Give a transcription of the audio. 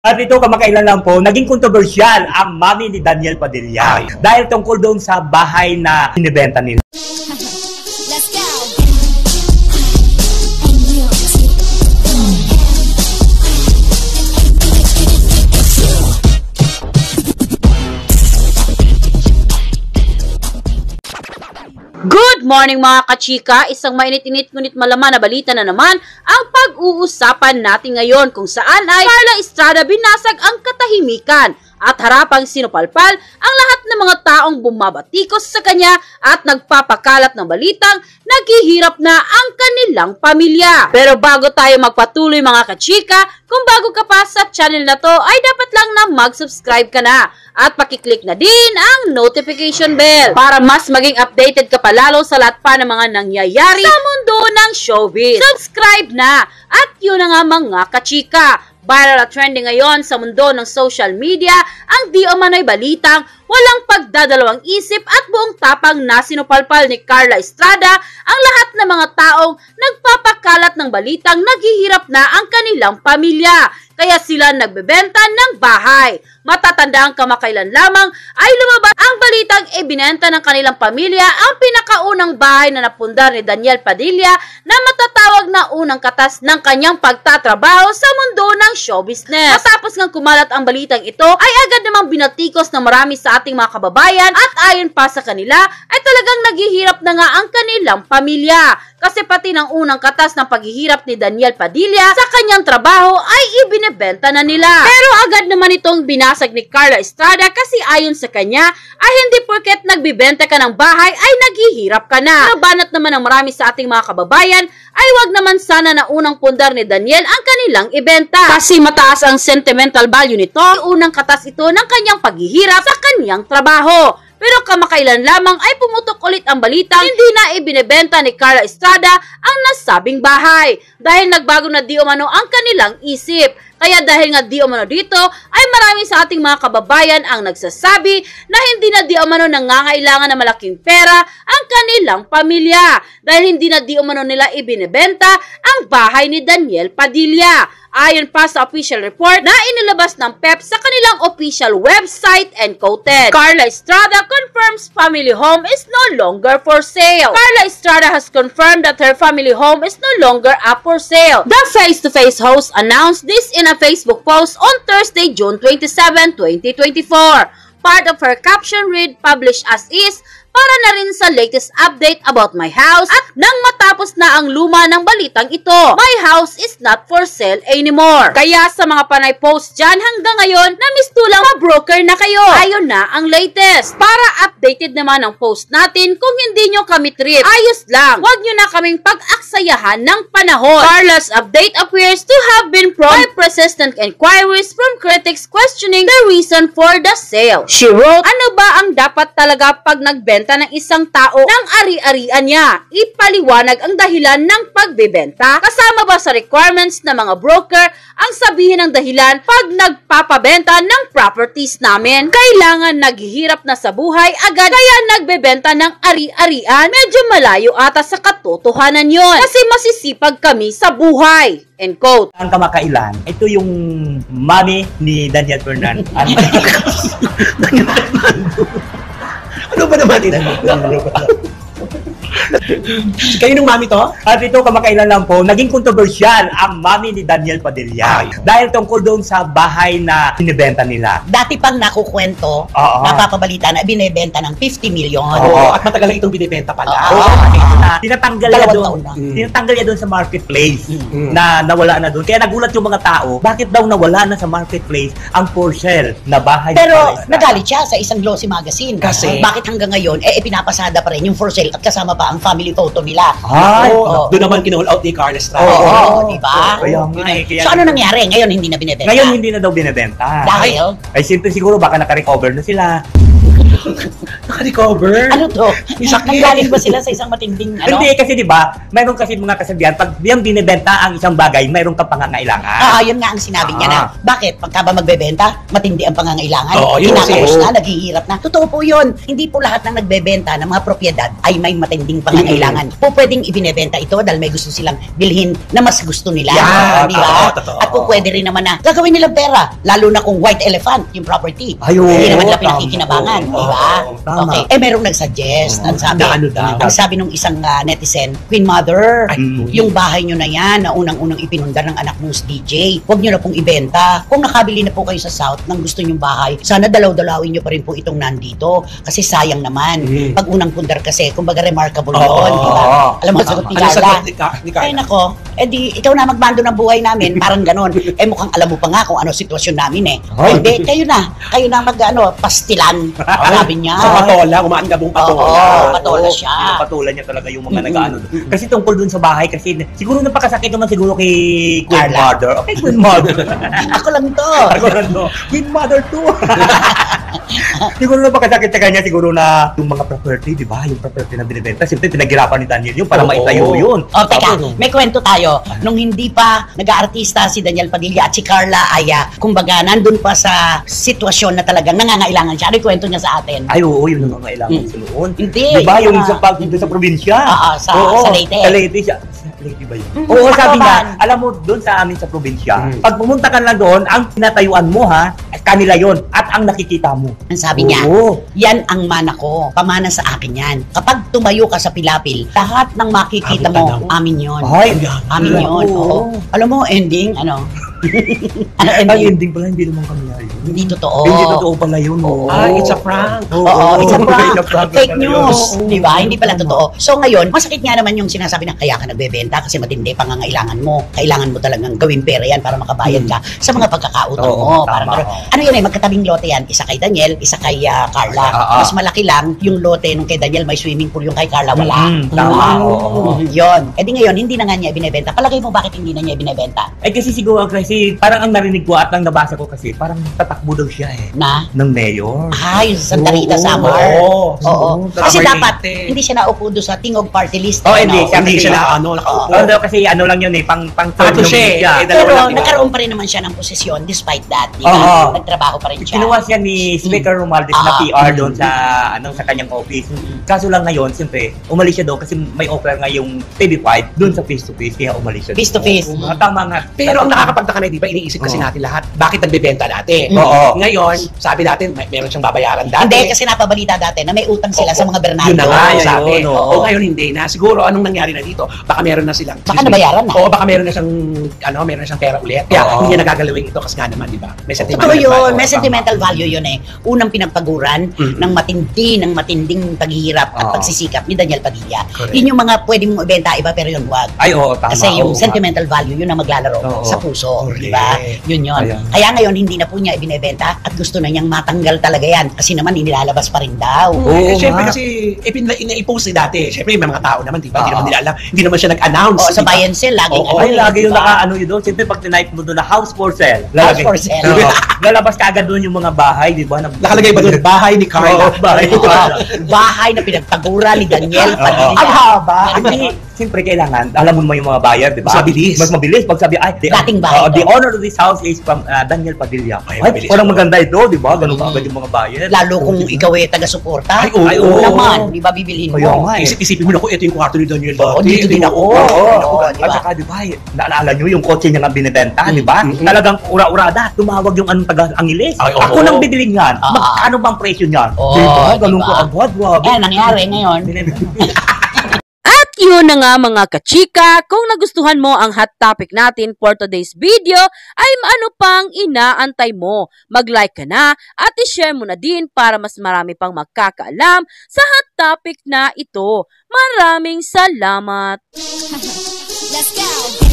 At ito kamakailan lang po, naging kontrobersyal ang mami ni Daniel Padilla. Dahil tungkol doon sa bahay na inibenta nila. Let's go. Good morning mga kachika! Isang mainit-init ngunit malaman na balita na naman ang pag-uusapan natin ngayon kung saan ay Carla Estrada binasag ang katahimikan at harapang sinupalpal ang lahat ng mga taong bumabatikos sa kanya at nagpapakalat ng balitang naghihirap na ang kanilang pamilya. Pero bago tayo magpatuloy mga kachika, kung bago ka pa sa channel na to ay dapat lang na mag-subscribe ka na at pakiclick na din ang notification bell para mas maging updated ka pa lalo sa lahat pa ng mga nangyayari sa mundo ng showbiz. Subscribe na! At yun na nga mga kachika, viral at trending ngayon sa mundo ng social media ang di umano'y balitang walang pagdadalawang isip at buong tapang na sinupalpal ni Carla Estrada ang lahat ng mga taong nagpapakalat ng balitang naghihirap na ang kanilang pamilya. Kaya sila nagbebenta ng bahay. Matatandaan kamakailan lamang ay lumabas ang balitang ibinenta ng kanilang pamilya ang pinakaunang bahay na napundar ni Daniel Padilla na matatawag na unang katas ng kanyang pagtatrabaho sa mundo ng show business. Matapos ngang kumalat ang balitang ito ay agad namang binatikos na marami sa ating mga kababayan at ayon pa sa kanila ay talagang naghihirap na nga ang kanilang pamilya. Kasi pati ng unang katas ng paghihirap ni Daniel Padilla sa kanyang trabaho ay ibinebenta na nila. Pero agad naman itong binasag ni Carla Estrada kasi ayon sa kanya ay hindi porket nagbibenta ka ng bahay ay naghihirap ka na. Nabanat naman ng marami sa ating mga kababayan ay wag naman sana na unang pundar ni Daniel ang kanilang ibenta. Kasi mataas ang sentimental value nito. Unang katas ito ng kanyang paghihirap sa kanyang trabaho. Pero kamakailan lamang ay pumutok ulit ang balitang hindi na ibinebenta ni Carla Estrada ang nasabing bahay dahil nagbago na di umano ang kanilang isip. Kaya dahil nga di umano dito ay marami sa ating mga kababayan ang nagsasabi na hindi na di umano nangangailangan ng malaking pera ang kanilang pamilya dahil hindi na di umano nila ibinebenta ang bahay ni Daniel Padilla. Ayon pa sa official report na inilabas ng PEP sa kanilang official website and quoted, Carla Estrada confirms family home is no longer for sale. Carla Estrada has confirmed that her family home is no longer up for sale. The face-to-face host announced this in a Facebook post on Thursday, June 27, 2024. Part of her caption read, published as is, para na rin sa latest update about my house at nang matapos na ang luma ng balitang ito, my house is not for sale anymore. Kaya sa mga panay post dyan hanggang ngayon na mistulang ma-broker na kayo. Ayun na ang latest. Para updated naman ang post natin kung hindi nyo kami trip, ayos lang. Huwag nyo na kaming pag-aksayahan ng panahon. Carla's update appears to have been prompted by persistent inquiries from critics questioning the reason for the sale. She wrote, ano ba ang dapat talaga pag nagbenta ng isang tao ng ari-arian niya? Ipaliwanag ang dahilan ng pagbebenta. Kasama ba sa requirements ng mga broker ang sabihin ng dahilan pag nagpapabenta ng properties namin? Kailangan naghihirap na sa buhay agad kaya nagbebenta ng ari-arian? Medyo malayo ata sa katotohanan yon kasi masisipag kami sa buhay. End quote. Ang kamakailan, ito yung mami ni Daniel Fernandez. Ano ba naman ito? Kayo nung mami to? At ito kamakailan lang po, naging kontrobersyal ang mami ni Daniel Padilla. Dahil tungkol doon sa bahay na binibenta nila. Dati pang nakukwento, napapabalita na binibenta ng 50 million. Oo, at matagal lang itong binibenta pala. Tinatanggal niya doon. Tinatanggal niya doon sa marketplace na nawala na doon. Kaya nagulat yung mga tao, bakit daw nawala na sa marketplace ang for sale na bahay. Pero nagalit siya sa isang glossy magazine. Kasi bakit hanggang ngayon pinapasada pa rin yung for sale at kasama pa ang family photo nila. Doon naman kinuhul out ni Carla Estrada. Di ba? So ano nangyari? Ngayon hindi na binibenta? Ngayon hindi na daw binibenta. Dahil? Ay simple siguro baka naka-recover na sila. Naka-recover. Ano to? May sakit. Nanggaling ba sila sa isang matinding ano? Hindi, kasi di ba, mayroon kasi mga kasabihan, pag yung binibenta ang isang bagay, mayroon kang pangangailangan. Yun nga ang sinabi niya na. Bakit? Pagka ba magbebenta, matindi ang pangangailangan. Oo, yun Kinakayos kasi. na, naghihirap na. Totoo po yun. Hindi po lahat ng nagbebenta ng mga propiedad ay may matinding pangangailangan. Po pwedeng ibinebenta ito dahil may gusto silang bilhin na mas gusto nila. Yan, Di ba? totoo. At po pwede rin naman na gagawin nilang pera. Lalo na kung white elephant, yung property. Ayun, Hindi naman nila tama. pinakikinabangan. Di ba? Oo, tama. Okay. Merong nag-suggest. Ang sabi, Na ano daw? ang sabi nung isang netizen, Queen Mother, Ay, yung bahay nyo na yan, na unang-unang ipinundar ng anak mong DJ, huwag nyo na pong ibenta. Kung nakabili na po kayo sa South ng gusto nyong bahay, sana dalaw-dalawin nyo pa rin po itong nandito. Kasi sayang naman. Pag unang pundar kasi, kumbaga remarkable yun. Di ba? Alam mo, sagot ni Ano Carla. sagot ni Ay Carla? nako, di ikaw na magmando ng buhay namin, parang ganon. Mukhang alam mo pa nga kung ano sitwasyon namin Ay. Hindi, kayo na mag pastilan. Sabi niya. Sa patola, kumain ka buong patola. Oo, patola siya. Pinapatulan niya talaga yung mga nag-ano. Kasi tungkol dun sa bahay, kasi siguro napakasakit naman siguro kay Queen Carla. Mother. Okay, Queen Mother. Ako lang to. Ako lang, no? Queen Mother too. Siguro napakasakit sa kanya, siguro na yung mga property, di ba? Yung property na binibenta, siyempre pinaghirapan ni Daniel yun para Oo. maitayo yun. Teka, Tapos, may kwento tayo. Nung hindi pa nag-aartista si Daniel Padilla at si Carla Aya, kumbaga, nandun pa sa sitwasyon na talagang nangangailangan siya. Ano yung kwento niya sa atin? ay, oo, yun ang kailangan sa noon. Hindi, Di ba? Yung yung sa pag dito sa probinsya. sa Leyte. Sa Leyte siya. Sa Leyte ba yun? Mm, Oo, sa sabi niya, Tacloban. alam mo, doon sa amin sa probinsya, Mm. pag pumunta ka lang doon, ang tinatayuan mo ha, kanila yon at ang nakikita mo. Ang sabi niya, Oo. yan ang mana ko. Pamana sa akin yan. Kapag tumayo ka sa Pilapil, lahat ng makikita Abot mo, tanaw. amin yun. Ay, Amin yun. oo. Oo. Alam mo, ending, ano? Ano Ang ending? ending pala, hindi naman kami yun. Hindi totoo. Hindi totoo pala yun. Oo. It's a prank. Oo, it's a prank. It's a prank Fake pala news. yun. Di ba? Hindi pala totoo. So ngayon, masakit nga naman yung sinasabi na kaya ka nagbebenta kasi matindi pangangailangan mo. Kailangan mo talagang gawin pera yan para makabayad ka sa mga pagkakautang Oo, mo. Para tama. ano yun magkatabing lote yan. Isa kay Daniel, isa kay Carla. Oo. Mas malaki lang yung lote nung kay Daniel may swimming pool, yung kay Carla wala. Tama, oo. Yun. Eh di ngayon, hindi na nga niya binebenta. Palagay mo bakit hindi na niya binebenta? Eh kasi siguro kasi parang ang narinig ko at ang nabasa ko kasi parang tatakbo daw siya Na? ng mayor. Ay, Santa Rita Oo, Samar. oo. Oo. Kasi Samar dapat, Leyte. hindi siya naupo doon sa Tingog Party List. Oh, hindi. Ano? Hindi Kasi- siya na nakaupo. Although kasi ano lang yun pang Tato siya eh. siya. Dalawa Pero lang yun. nagkaroon pa rin naman siya ng posisyon despite that. Di Oo. ba? Nagtrabaho pa rin siya. Kinuha siya ni Speaker Romualdez na Ah. PR doon sa sa kanyang office. Kaso lang ngayon, siyempre, umalis siya doon kasi may offer nga yung TV5 doon sa face-to-face kaya umalis siya. Face to face. Oo, tama nga. Pero ang nakakapagtaka na, di ba, iniisip kasi Oo. natin lahat, bakit nagbebenta dati? Oo. Ngayon, sabi natin, meron siyang babayaran dati. Hindi, kasi napabalita dati na may utang sila Oo. sa mga Bernardo. Yun na nga, Ayun, sabi. oo. O ngayon hindi na. Siguro anong nangyari na dito? Baka meron na silang... Baka nabayaran na. Oo, baka meron na siyang, meron na siyang pera ulit. Kaya Oo. hindi niya nagagalawin ito kasi nga naman, di ba? May sentimental Totoo yun. value. May sentimental value yun eh. Unang pinagpaguran ng matinding paghihirap at Oo. pagsisikap ni Daniel Padilla. Correct. Yun yung mga pwede mong ibenta iba pero yun wag. Ay, oo, tama. Kasi yung oo. sentimental value yun ang maglalaro Oo. sa puso, Correct. di ba? Yun yun. Ayan. Kaya ngayon hindi na po niya ibinebenta at gusto na niyang matanggal talaga yan kasi naman inilalabas pa rin daw. Oo Eh, Siyempre nga. kasi ina-post ni dati. Siyempre may mga tao naman, di ba? Hindi Oo. naman nila alam. Hindi naman siya nag-announce. O sa di ba? buy and sell laging Oo, ano Ay, eh, lagi yung di ba? naka-ano yun doon. Siyempre, pag tinipe mo doon na house for sale. House for sale. Oo. Lalabas ka agad doon yung mga bahay, di ba? Nakalagay ba doon? Bahay ni Carla. Oo, bahay ni Carla. Bahay na pinagpaguran ni Daniel Oo. Padilla. Ang haba. Hindi, siyempre kailangan, alam mo yung mga buyer, di ba? Mas mabilis. Mas mabilis. Pag sabi, ay, Dating bahay the to. owner of this house is from Daniel Padilla. Ay, Ay, mabilis. parang maganda ito, di ba? Ganun ba agad yung mga buyer? Lalo kung ikaw ay taga-suporta. Ay, oo. Ay, oo. Naman, di ba bibilhin Kaya mo? nga eh. Isipin mo na ko, ito yung kwarto ni Daniel. Oo, dati. dito din ako. Oo, Oo, di at ba? saka, di ba, naalala nyo yung kotse niya nga binibenta, di ba? Talagang ura-urada, tumawag yung anong taga-Angeles. Ay, oo. Ako nang bibiling yan. Ah. Magkano bang presyo niyan? Oo, di ba? di Ganun ba? ko agad, grabe. Eh, nangyari ngayon. At yun na nga mga kachika, kung nagustuhan mo ang hot topic natin for today's video, ay ano pang inaantay mo? Mag-like ka na at i-share mo na din para mas marami pang magkakaalam sa hot topic na ito. Maraming salamat! Let's go.